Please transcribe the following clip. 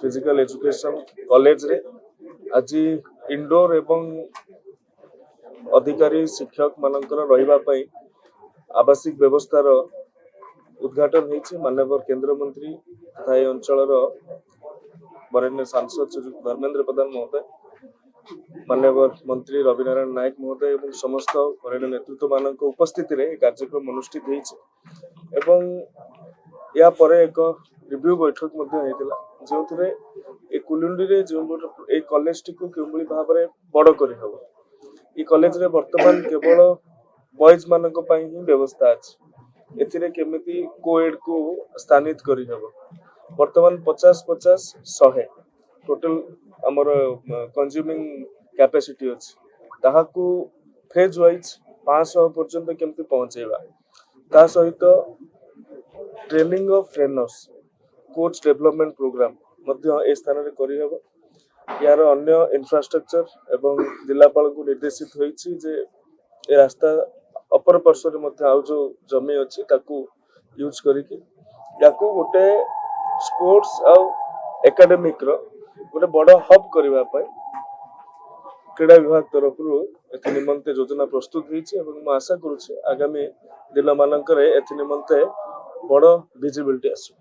Physical education college रे आज indoor एवं अधिकारी शिक्षक मानकर रहिबा पई आवासिक व्यवस्थार उद्घाटन होती। माननीय केंद्र मंत्री तथा ये अंचल वरेण्य सांसद श्री धर्मेंद्र प्रधान महोदय, माननीय मंत्री रविनारायण नायक महोदय और समस्त वरेण्य नेतृत्व मान उपस्थित कार्यक्रम अनुष्ठित होती। या परे एक रिव्यू बैठक जो कुलुंडी जो कॉलेज टी को भाव में बड़ कर कॉलेज रे वर्तमान केवल बॉयज मान ही व्यवस्था अच्छी एथिरे केमिति कोएड को स्थानित करी हबो। वर्तमान 50-50 100 टोटल हमर कंज्यूमिंग कैपेसिटी अछि ताहाकू फेज वाइज 500 पर्यंत केमिति पहुंचेबा ता सहित training of trainers coach development programme मध्य ए स्थान रे करी हबो। यार अन्य इंफ्रास्ट्रक्चर एवं जिलापाल को निर्देशित होईछि जे ए रास्ता अपर पार्श्व रे मध्य आउ जो जमी अछि ताकू यूज करिके याकू गोटे स्पोर्ट्स आउ एकेडमिक रो गोटे बड़ हब करबा पय क्रीड़ा विभाग तरफ एथि निमंते योजना प्रस्तुत होईछि एवं मैं आशा करूछि आगामी दिन मानकरे एथि निमंते बड़ विजिबिलिटी आसु।